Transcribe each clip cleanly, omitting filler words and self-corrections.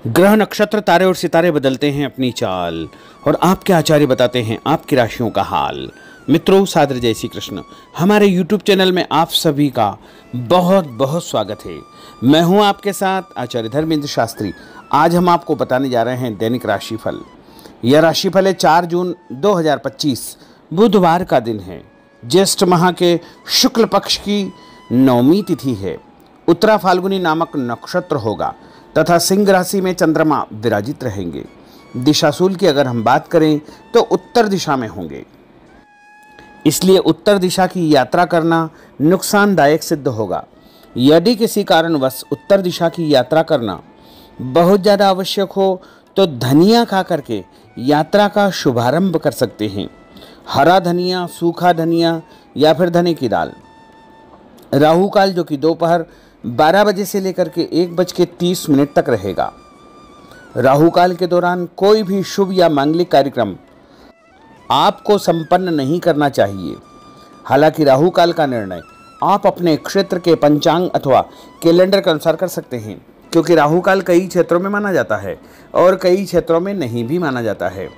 ग्रह नक्षत्र तारे और सितारे बदलते हैं अपनी चाल और आपके आचार्य बताते हैं आपकी राशियों का हाल। मित्रों, सादर जय श्री कृष्ण। हमारे YouTube चैनल में आप सभी का बहुत बहुत स्वागत है। मैं हूं आपके साथ आचार्य धर्मेंद्र शास्त्री। आज हम आपको बताने जा रहे हैं दैनिक राशिफल। यह राशिफल है 4 जून 2025 बुधवार का दिन है। ज्येष्ठ माह के शुक्ल पक्ष की 9वीं तिथि है। उत्तरा फाल्गुनी नामक नक्षत्र होगा तथा सिंह राशि में चंद्रमा विराजित रहेंगे। दिशाशूल की अगर हम बात करें तो उत्तर दिशा में होंगे, इसलिए उत्तर दिशा की यात्रा करना नुकसानदायक सिद्ध होगा। यदि किसी कारणवश उत्तर दिशा की यात्रा करना बहुत ज़्यादा आवश्यक हो तो धनिया खा करके यात्रा का शुभारंभ कर सकते हैं। हरा धनिया, सूखा धनिया या फिर धने की दाल। राहु काल जो कि दोपहर 12 बजे से लेकर के 1:30 तक रहेगा। राहु काल के दौरान कोई भी शुभ या मांगलिक कार्यक्रम आपको संपन्न नहीं करना चाहिए। हालांकि राहु काल का निर्णय आप अपने क्षेत्र के पंचांग अथवा कैलेंडर के अनुसार कर सकते हैं, क्योंकि राहु काल कई क्षेत्रों में माना जाता है और कई क्षेत्रों में नहीं भी माना जाता है।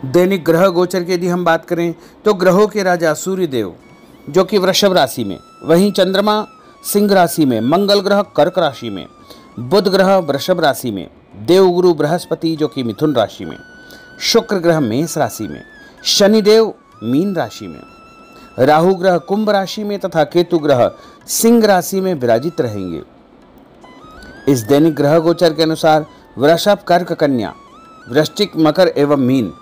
दैनिक ग्रह गोचर की यदि हम बात करें तो ग्रहों के राजा सूर्य देव जो कि वृषभ राशि में, वहीं चंद्रमा सिंह राशि में, मंगल ग्रह कर्क राशि में, बुध ग्रह वृषभ राशि में, देवगुरु बृहस्पति जो कि मिथुन राशि में, शुक्र ग्रह मेष राशि में, शनिदेव मीन राशि में, राहु ग्रह कुंभ राशि में तथा केतु ग्रह सिंह राशि में विराजित रहेंगे। इस दैनिक ग्रह गोचर के अनुसार वृषभ, कर्क, कन्या, वृश्चिक, मकर एवं मीन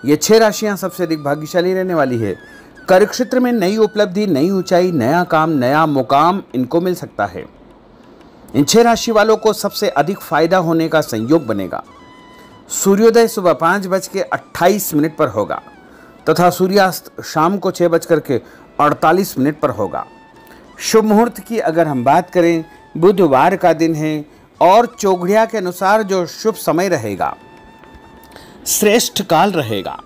ये 6 राशियां सबसे अधिक भाग्यशाली रहने वाली है। कार्य क्षेत्र में नई उपलब्धि, नई ऊंचाई, नया काम, नया मुकाम इनको मिल सकता है। इन 6 राशि वालों को सबसे अधिक फायदा होने का संयोग बनेगा। सूर्योदय सुबह 5:28 पर होगा तथा सूर्यास्त शाम को 6:48 पर होगा। शुभ मुहूर्त की अगर हम बात करें, बुधवार का दिन है और चौघड़िया के अनुसार जो शुभ समय रहेगा, श्रेष्ठ काल रहेगा,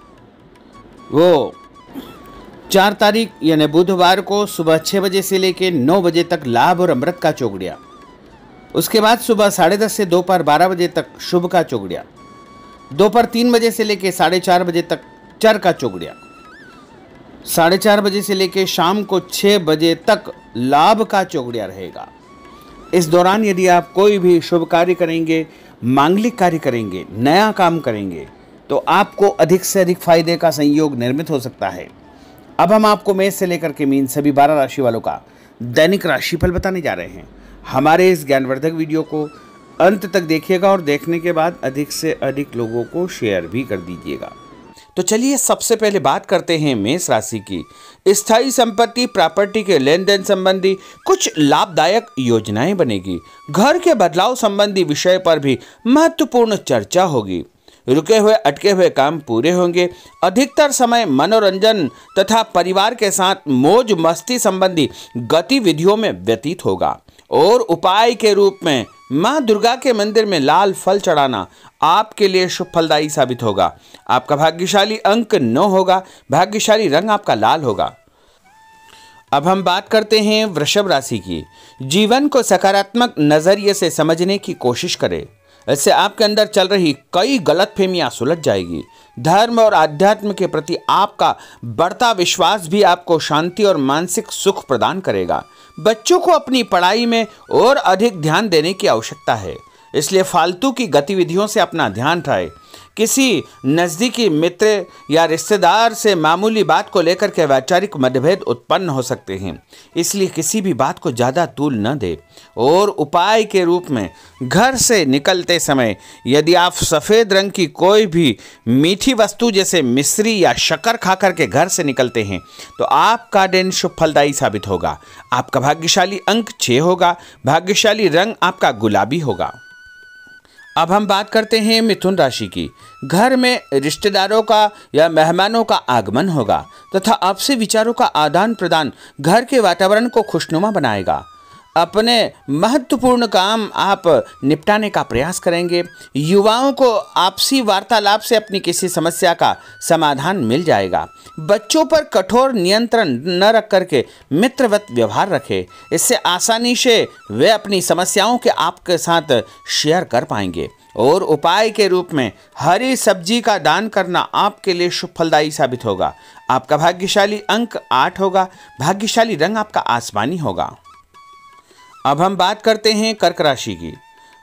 वो 4 तारीख यानी बुधवार को सुबह 6 बजे से लेकर 9 बजे तक लाभ और अमृत का चौघड़िया। उसके बाद सुबह 10:30 से दोपहर 12 बजे तक शुभ का चौघड़िया। दोपहर 3 बजे से लेकर 4:30 बजे तक चर का चौघड़िया। 4:30 बजे से लेकर शाम को 6 बजे तक लाभ का चौघड़िया रहेगा। इस दौरान यदि आप कोई भी शुभ कार्य करेंगे, मांगलिक कार्य करेंगे, नया काम करेंगे तो आपको अधिक से अधिक फायदे का संयोग निर्मित हो सकता है। अब हम आपको मेष से लेकर के मीन सभी 12 राशि वालों का दैनिक राशिफल बताने जा रहे हैं। हमारे इस ज्ञानवर्धक वीडियो को अंत तक देखिएगा और देखने के बाद अधिक से अधिक लोगों को शेयर भी कर दीजिएगा। तो चलिए सबसे पहले बात करते हैं मेष राशि की। स्थायी संपत्ति, प्रॉपर्टी के लेन देन संबंधी कुछ लाभदायक योजनाएं बनेगी। घर के बदलाव संबंधी विषय पर भी महत्वपूर्ण चर्चा होगी। रुके हुए अटके हुए काम पूरे होंगे। अधिकतर समय मनोरंजन तथा परिवार के साथ मौज मस्ती संबंधी गतिविधियों में व्यतीत होगा और उपाय के रूप में मां दुर्गा के मंदिर में लाल फल चढ़ाना आपके लिए शुभ फलदायी साबित होगा। आपका भाग्यशाली अंक 9 होगा। भाग्यशाली रंग आपका लाल होगा। अब हम बात करते हैं वृषभ राशि की। जीवन को सकारात्मक नजरिए से समझने की कोशिश करें। इससे आपके अंदर चल रही कई गलतफहमियां सुलझ जाएगी। धर्म और आध्यात्म के प्रति आपका बढ़ता विश्वास भी आपको शांति और मानसिक सुख प्रदान करेगा। बच्चों को अपनी पढ़ाई में और अधिक ध्यान देने की आवश्यकता है, इसलिए फालतू की गतिविधियों से अपना ध्यान हटाएं। किसी नज़दीकी मित्र या रिश्तेदार से मामूली बात को लेकर के वैचारिक मतभेद उत्पन्न हो सकते हैं, इसलिए किसी भी बात को ज़्यादा तूल न दे। और उपाय के रूप में घर से निकलते समय यदि आप सफ़ेद रंग की कोई भी मीठी वस्तु जैसे मिश्री या शक्कर खा करके घर से निकलते हैं तो आपका दिन शुभ फलदायी साबित होगा। आपका भाग्यशाली अंक 6 होगा। भाग्यशाली रंग आपका गुलाबी होगा। अब हम बात करते हैं मिथुन राशि की। घर में रिश्तेदारों का या मेहमानों का आगमन होगा तथा आपसी विचारों का आदान प्रदान घर के वातावरण को खुशनुमा बनाएगा। अपने महत्वपूर्ण काम आप निपटाने का प्रयास करेंगे। युवाओं को आपसी वार्तालाप से अपनी किसी समस्या का समाधान मिल जाएगा। बच्चों पर कठोर नियंत्रण न रख करके मित्रवत व्यवहार रखें। इससे आसानी से वे अपनी समस्याओं के आपके साथ शेयर कर पाएंगे। और उपाय के रूप में हरी सब्जी का दान करना आपके लिए शुभ फलदायी साबित होगा। आपका भाग्यशाली अंक 8 होगा। भाग्यशाली रंग आपका आसमानी होगा। अब हम बात करते हैं कर्क राशि की।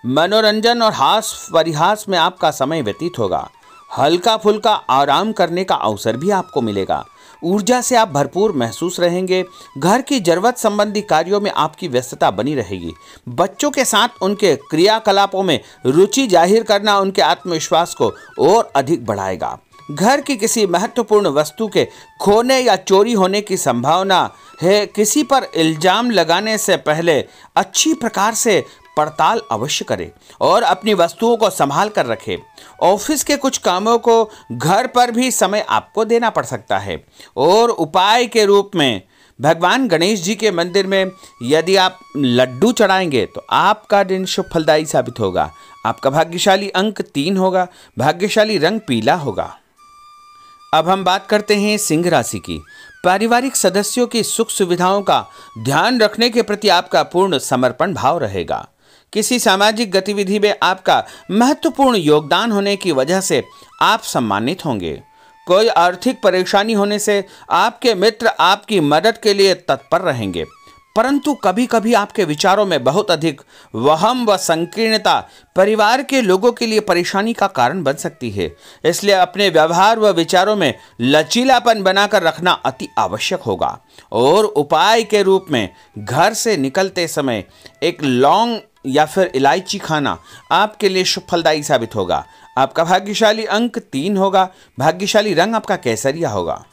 मनोरंजन और हास परिहास में आपका समय व्यतीत होगा। हल्का फुल्का आराम करने का अवसर भी आपको मिलेगा। ऊर्जा से आप भरपूर महसूस रहेंगे। घर की जरूरत संबंधी कार्यों में आपकी व्यस्तता बनी रहेगी। बच्चों के साथ उनके क्रियाकलापों में रुचि जाहिर करना उनके आत्मविश्वास को और अधिक बढ़ाएगा। घर की किसी महत्वपूर्ण वस्तु के खोने या चोरी होने की संभावना है। किसी पर इल्जाम लगाने से पहले अच्छी प्रकार से पड़ताल अवश्य करें और अपनी वस्तुओं को संभाल कर रखें। ऑफिस के कुछ कामों को घर पर भी समय आपको देना पड़ सकता है। और उपाय के रूप में भगवान गणेश जी के मंदिर में यदि आप लड्डू चढ़ाएंगे तो आपका दिन शुभ फलदायी साबित होगा। आपका भाग्यशाली अंक 3 होगा। भाग्यशाली रंग पीला होगा। अब हम बात करते हैं सिंह राशि की। पारिवारिक सदस्यों की सुख सुविधाओं का ध्यान रखने के प्रति आपका पूर्ण समर्पण भाव रहेगा। किसी सामाजिक गतिविधि में आपका महत्वपूर्ण योगदान होने की वजह से आप सम्मानित होंगे। कोई आर्थिक परेशानी होने से आपके मित्र आपकी मदद के लिए तत्पर रहेंगे, परंतु कभी कभी आपके विचारों में बहुत अधिक वहम व संकीर्णता परिवार के लोगों के लिए परेशानी का कारण बन सकती है। इसलिए अपने व्यवहार व विचारों में लचीलापन बनाकर रखना अति आवश्यक होगा। और उपाय के रूप में घर से निकलते समय एक लौंग या फिर इलायची खाना आपके लिए शुभ फलदायी साबित होगा। आपका भाग्यशाली अंक 3 होगा। भाग्यशाली रंग आपका केसरिया होगा।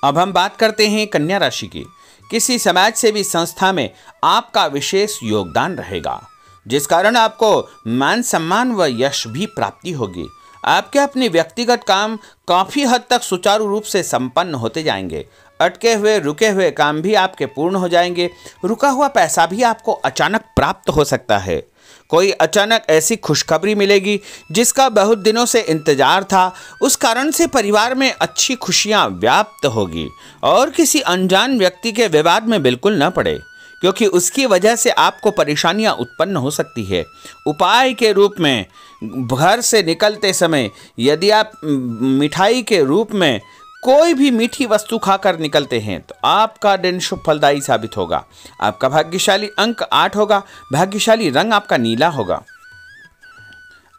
अब हम बात करते हैं कन्या राशि की। किसी समाज सेवी संस्था में आपका विशेष योगदान रहेगा, जिस कारण आपको मान सम्मान व यश भी प्राप्ति होगी। आपके अपने व्यक्तिगत काम काफी हद तक सुचारू रूप से संपन्न होते जाएंगे। अटके हुए रुके हुए काम भी आपके पूर्ण हो जाएंगे। रुका हुआ पैसा भी आपको अचानक प्राप्त हो सकता है। कोई अचानक ऐसी खुशखबरी मिलेगी जिसका बहुत दिनों से इंतजार था। उस कारण से परिवार में अच्छी खुशियां व्याप्त होगी। और किसी अनजान व्यक्ति के विवाद में बिल्कुल न पड़े, क्योंकि उसकी वजह से आपको परेशानियां उत्पन्न हो सकती है। उपाय के रूप में घर से निकलते समय यदि आप मिठाई के रूप में कोई भी मीठी वस्तु खाकर निकलते हैं तो आपका दिन शुभ फलदायी साबित होगा। आपका भाग्यशाली अंक 8 होगा। भाग्यशाली रंग आपका नीला होगा।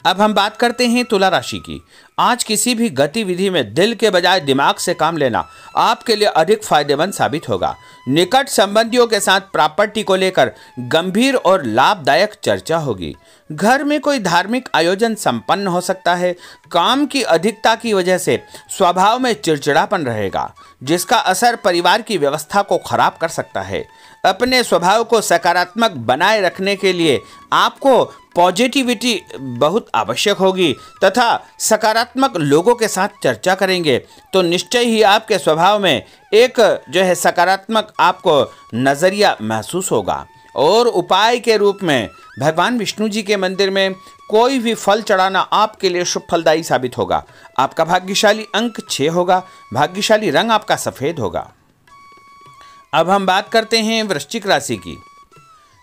अब हम बात करते हैं तुला राशि की। आज किसी भी गतिविधि में दिल के बजाय दिमाग से काम लेना आपके लिए अधिक फायदेमंद साबित होगा। निकट संबंधियों के साथ प्रॉपर्टी को लेकर गंभीर और लाभदायक चर्चा होगी। घर में कोई धार्मिक आयोजन संपन्न हो सकता है। काम की अधिकता की वजह से स्वभाव में चिड़चिड़ापन रहेगा, जिसका असर परिवार की व्यवस्था को खराब कर सकता है। अपने स्वभाव को सकारात्मक बनाए रखने के लिए आपको पॉजिटिविटी बहुत आवश्यक होगी तथा सकारात्मक लोगों के साथ चर्चा करेंगे तो निश्चय ही आपके स्वभाव में एक सकारात्मक आपको नज़रिया महसूस होगा। और उपाय के रूप में भगवान विष्णु जी के मंदिर में कोई भी फल चढ़ाना आपके लिए शुभ फलदायी साबित होगा। आपका भाग्यशाली अंक 6 होगा। भाग्यशाली रंग आपका सफ़ेद होगा। अब हम बात करते हैं वृश्चिक राशि की।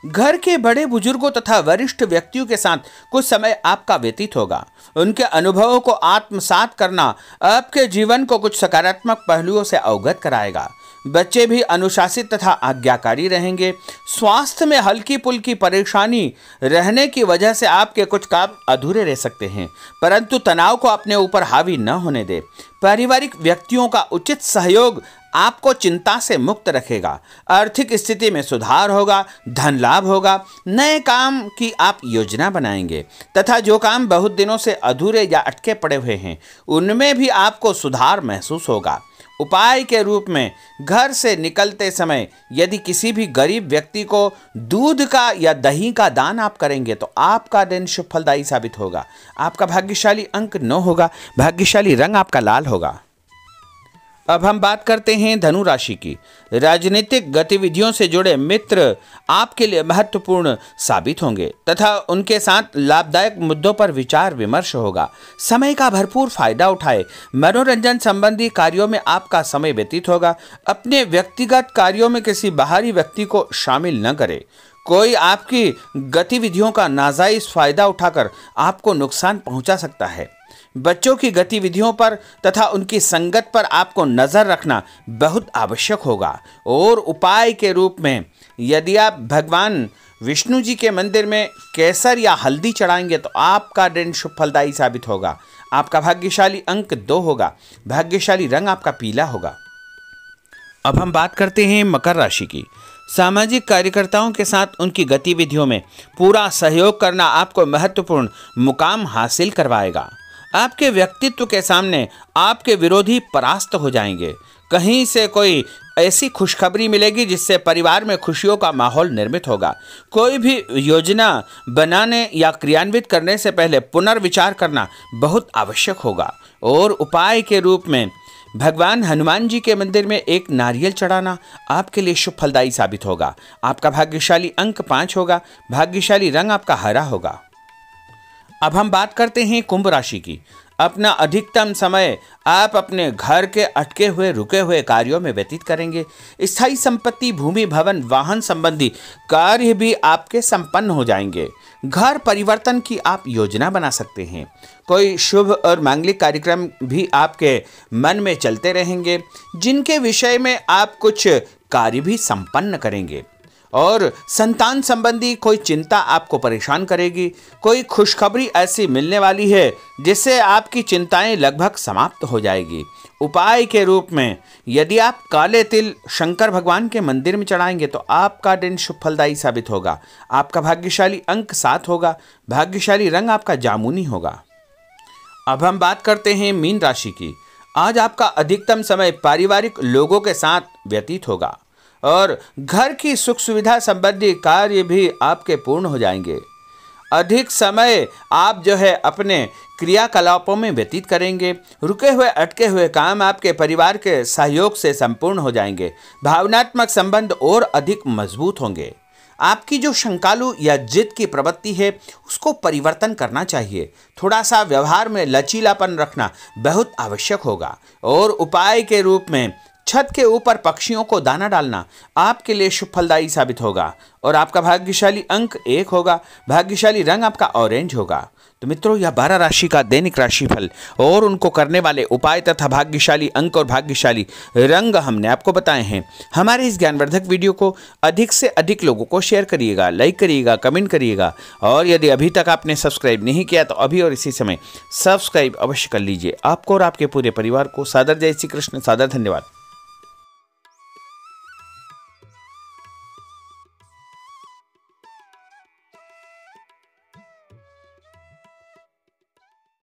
घर के बड़े बुजुर्गों तथा वरिष्ठ व्यक्तियों के साथ कुछ समय आपका व्यतीत होगा। उनके अनुभवों को आत्मसात करना आपके जीवन को कुछ सकारात्मक पहलुओं से अवगत कराएगा। बच्चे भी अनुशासित तथा आज्ञाकारी रहेंगे। स्वास्थ्य में हल्की पुल्की परेशानी रहने की वजह से आपके कुछ काम अधूरे रह सकते हैं, परंतु तनाव को अपने ऊपर हावी न होने दें। पारिवारिक व्यक्तियों का उचित सहयोग आपको चिंता से मुक्त रखेगा। आर्थिक स्थिति में सुधार होगा। धन लाभ होगा। नए काम की आप योजना बनाएंगे तथा जो काम बहुत दिनों से अधूरे या अटके पड़े हुए हैं उनमें भी आपको सुधार महसूस होगा। उपाय के रूप में घर से निकलते समय यदि किसी भी गरीब व्यक्ति को दूध का या दही का दान आप करेंगे तो आपका दिन शुभ फलदायी साबित होगा। आपका भाग्यशाली अंक 9 होगा। भाग्यशाली रंग आपका लाल होगा। अब हम बात करते हैं धनु राशि की। राजनीतिक गतिविधियों से जुड़े मित्र आपके लिए महत्वपूर्ण साबित होंगे तथा उनके साथ लाभदायक मुद्दों पर विचार विमर्श होगा। समय का भरपूर फायदा उठाए। मनोरंजन संबंधी कार्यों में आपका समय व्यतीत होगा। अपने व्यक्तिगत कार्यों में किसी बाहरी व्यक्ति को शामिल न करें। कोई आपकी गतिविधियों का नाजायज फायदा उठाकर आपको नुकसान पहुंचा सकता है। बच्चों की गतिविधियों पर तथा उनकी संगत पर आपको नजर रखना बहुत आवश्यक होगा। और उपाय के रूप में यदि आप भगवान विष्णु जी के मंदिर में केसर या हल्दी चढ़ाएंगे तो आपका दिन शुभ फलदायी साबित होगा। आपका भाग्यशाली अंक 2 होगा। भाग्यशाली रंग आपका पीला होगा। अब हम बात करते हैं मकर राशि की। सामाजिक कार्यकर्ताओं के साथ उनकी गतिविधियों में पूरा सहयोग करना आपको महत्वपूर्ण मुकाम हासिल करवाएगा। आपके व्यक्तित्व के सामने आपके विरोधी परास्त हो जाएंगे। कहीं से कोई ऐसी खुशखबरी मिलेगी जिससे परिवार में खुशियों का माहौल निर्मित होगा। कोई भी योजना बनाने या क्रियान्वित करने से पहले पुनर्विचार करना बहुत आवश्यक होगा। और उपाय के रूप में भगवान हनुमान जी के मंदिर में एक नारियल चढ़ाना आपके लिए शुभ फलदायी साबित होगा। आपका भाग्यशाली अंक 5 होगा। भाग्यशाली रंग आपका हरा होगा। अब हम बात करते हैं कुंभ राशि की। अपना अधिकतम समय आप अपने घर के अटके हुए रुके हुए कार्यों में व्यतीत करेंगे। स्थायी संपत्ति, भूमि, भवन, वाहन संबंधी कार्य भी आपके संपन्न हो जाएंगे। घर परिवर्तन की आप योजना बना सकते हैं। कोई शुभ और मांगलिक कार्यक्रम भी आपके मन में चलते रहेंगे, जिनके विषय में आप कुछ कार्य भी संपन्न करेंगे। और संतान संबंधी कोई चिंता आपको परेशान करेगी। कोई खुशखबरी ऐसी मिलने वाली है जिससे आपकी चिंताएं लगभग समाप्त हो जाएगी। उपाय के रूप में यदि आप काले तिल शंकर भगवान के मंदिर में चढ़ाएंगे तो आपका दिन शुभ फलदायी साबित होगा। आपका भाग्यशाली अंक 7 होगा। भाग्यशाली रंग आपका जामुनी होगा। अब हम बात करते हैं मीन राशि की। आज आपका अधिकतम समय पारिवारिक लोगों के साथ व्यतीत होगा और घर की सुख सुविधा संबंधी कार्य भी आपके पूर्ण हो जाएंगे। अधिक समय आप अपने क्रियाकलापों में व्यतीत करेंगे। रुके हुए अटके हुए काम आपके परिवार के सहयोग से संपूर्ण हो जाएंगे। भावनात्मक संबंध और अधिक मजबूत होंगे। आपकी जो शंकालु या जिद की प्रवृत्ति है उसको परिवर्तन करना चाहिए। थोड़ा सा व्यवहार में लचीलापन रखना बहुत आवश्यक होगा। और उपाय के रूप में छत के ऊपर पक्षियों को दाना डालना आपके लिए शुभ फलदायी साबित होगा। और आपका भाग्यशाली अंक 1 होगा। भाग्यशाली रंग आपका ऑरेंज होगा। तो मित्रों, यह 12 राशि का दैनिक राशिफल और उनको करने वाले उपाय तथा भाग्यशाली अंक और भाग्यशाली रंग हमने आपको बताए हैं। हमारे इस ज्ञानवर्धक वीडियो को अधिक से अधिक लोगों को शेयर करिएगा, लाइक करिएगा, कमेंट करिएगा। और यदि अभी तक आपने सब्सक्राइब नहीं किया तो अभी और इसी समय सब्सक्राइब अवश्य कर लीजिए। आपको और आपके पूरे परिवार को सादर जय श्री कृष्ण, सादर धन्यवाद।